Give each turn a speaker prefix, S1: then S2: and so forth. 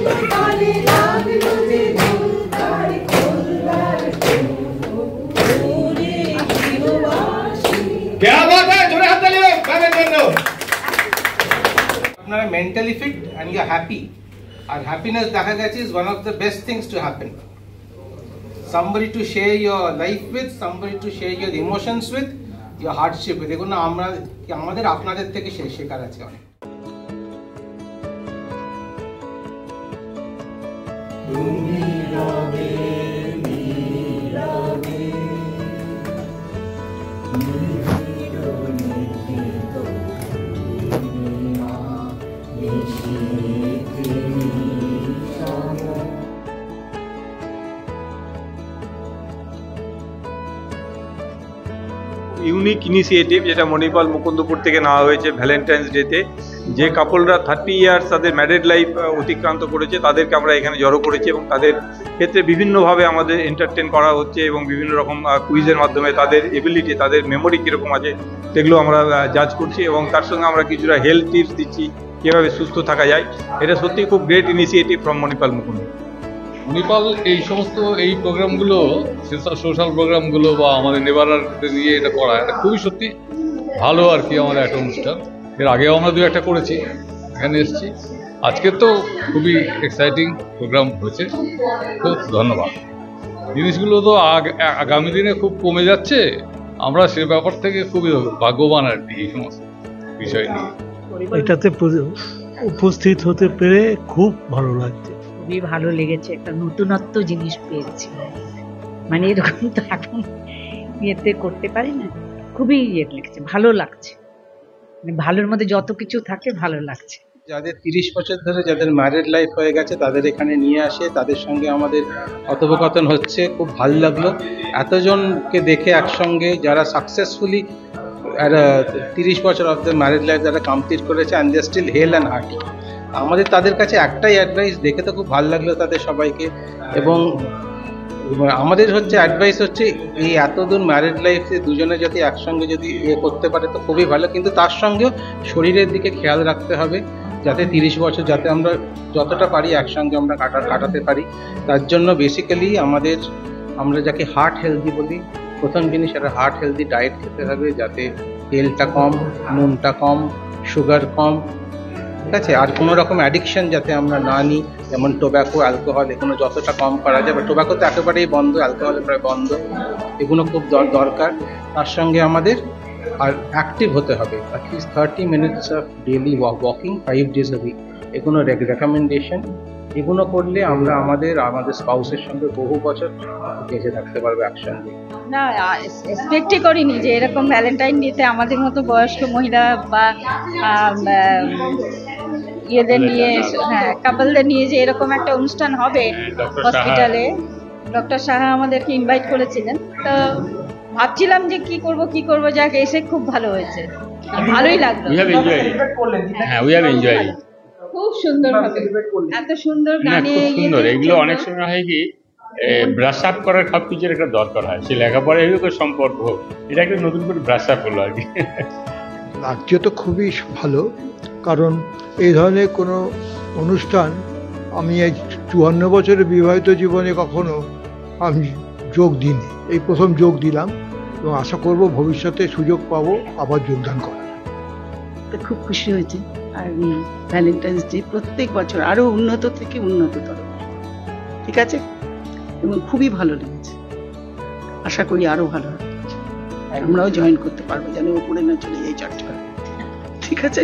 S1: क्या बात है, जोरे हाथ तालियों गाने जन्नो। আপনারা mentally fit and you are happy. And happiness দেখা গেছে is one of the best things to happen. Somebody to share your life with, somebody to share your emotions with, your hardship with. দেখুন আমরা আমাদের আপনাদের থেকে শেখার আছে অনেক। তুমি রবে নীরবে
S2: ইউনিক ইনিশিয়েটিভ যেটা মণিপাল মুকুন্দপুর থেকে নেওয়া হয়েছে ভ্যালেন্টাইন্স ডেতে, যে কাপলরা 30 ইয়ার্স তাদের ম্যারিড লাইফ অতিক্রান্ত করেছে তাদেরকে আমরা এখানে জড়ো করেছি এবং তাদের ক্ষেত্রে বিভিন্নভাবে আমাদের এন্টারটেন করা হচ্ছে এবং বিভিন্ন রকম কুইজের মাধ্যমে তাদের এবিলিটি, তাদের মেমোরি কীরকম আছে সেগুলো আমরা জাজ করছি এবং তার সঙ্গে আমরা কিছুটা হেলথ টিপস দিচ্ছি কীভাবে সুস্থ থাকা যায়। এটা সত্যিই খুব great initiative from Manipal Mukund.
S3: Manipal এই সমস্ত এই প্রোগ্রামগুলো, সোশ্যাল প্রোগ্রামগুলো বা আমাদের নেবারদের নিয়ে এটা করা, এটা খুবই সত্যি ভালো আর কি। আমাদের একটা অনুষ্ঠান, এর আগেও আমরা 2-1টা করেছি, এখানে এসেছি। আজকে তো খুবই এক্সাইটিং প্রোগ্রাম হয়েছে, তো ধন্যবাদ। জিনিসগুলো তো আগামী দিনে খুব কমে যাচ্ছে, আমরা সে ব্যাপার থেকে খুবই ভাগ্যবান আর কি এই সমস্ত বিষয় নিয়ে।
S4: এটাতে উপস্থিত হতে পেরে খুব ভালো লাগছে।
S5: খুবই ভালো লেগেছে, একটা নতুনত্ব জিনিস পেয়েছি, মানে এরকম তো এখন ইয়েতে করতে পারি না। খুবই লেগেছে, ভালো লাগছে, মানে ভালোর মধ্যে যত কিছু থাকে ভালো লাগছে।
S1: যাদের 30 বছর ধরে যাদের ম্যারিড লাইফ হয়ে গেছে তাদের এখানে নিয়ে আসে, তাদের সঙ্গে আমাদের কথোপকথন হচ্ছে, খুব ভালো লাগলো। এতজনকে দেখে একসঙ্গে যারা সাকসেসফুলি 30 বছর অফ দ্য ম্যারিড লাইফ যারা কমপ্লিট করেছে and they still hale and hearty. আমাদের তাদের কাছে একটাই অ্যাডভাইস, দেখে তো খুব ভালো লাগলো তাদের সবাইকে। এবং আমাদের হচ্ছে অ্যাডভাইস হচ্ছে এই এতদূর ম্যারিড লাইফে দুজনে যদি একসঙ্গে যদি করতে পারে তো খুবই ভালো, কিন্তু তার সঙ্গেও শরীরের দিকে খেয়াল রাখতে হবে যাতে 30 বছর যাতে আমরা যতটা পারি একসঙ্গে আমরা কাটাতে পারি। তার জন্য বেসিক্যালি আমরা যাকে হার্ট হেলদি বলি, প্রথম জিনিস একটা হার্ট হেলদি ডায়েট খেতে হবে, যাতে তেলটা কম, নুনটা কম, সুগার কম, ঠিক আছে। আর কোনো রকম অ্যাডিকশন যাতে আমরা না নিই, যেমন টোব্যাকো, অ্যালকোহল, এগুলো যতটা কম করা যায়। বা টোব্যাকো তো একেবারেই বন্ধ, অ্যালকোহল প্রায় বন্ধ, এগুলো খুব দরকার। তার সঙ্গে আমাদের আর অ্যাক্টিভ হতে হবে, at least 30 minutes of daily walking 5 days a week, এগুলো রেকমেন্ডেশন। এগুলো করলে আমরা আমাদের স্পাউসের সঙ্গে বহু বছর বেঁচে থাকতে পারবো একসঙ্গে।
S5: না, এক্সপেক্টই করিনি যে এরকম ভ্যালেন্টাইন ডেতে আমাদের মতো বয়স্ক মহিলা বা ইয়েদের নিয়ে, হ্যাঁ কাপলদের নিয়ে যে এরকম একটা অনুষ্ঠান হবে হসপিটালে। ডক্টর সাহা আমাদেরকে ইনভাইট করেছিলেন, তো ভাবছিলাম যে কি করব, যাক এসে খুব ভালো হয়েছে, ভালোই লাগলো। খুব সুন্দর হবে, এত সুন্দর গানে
S6: সুন্দর। এগুলো অনেক সময় হয় কি ব্রাশ আপ করার সবকিছুর একটা দরকার হয়, সে লেখাপড়া হোক সম্পর্ক হোক, এটা একটা নতুন করে ব্রাশ আপ হলো আর কি।
S4: লাগছে তো খুবই ভালো, কারণ এই ধরনের কোনো অনুষ্ঠান আমি এই 54 বছরের বিবাহিত জীবনে কখনো আমি যোগ দিইনি, এই প্রথম যোগ দিলাম এবং আশা করব ভবিষ্যতে সুযোগ পাবো আবার যোগদান করার।
S7: খুব খুশি হয়েছে। আর ভ্যালেন্টাইন্স ডে প্রত্যেক বছর আরো উন্নত থেকে উন্নততর, ঠিক আছে, এবং খুবই ভালো লেগেছে। আশা করি আরো ভালো হবে, আমরাও জয়েন করতে পারবো, যেন উপরে না চলে যাই চট্টগ্রাম, ঠিক আছে।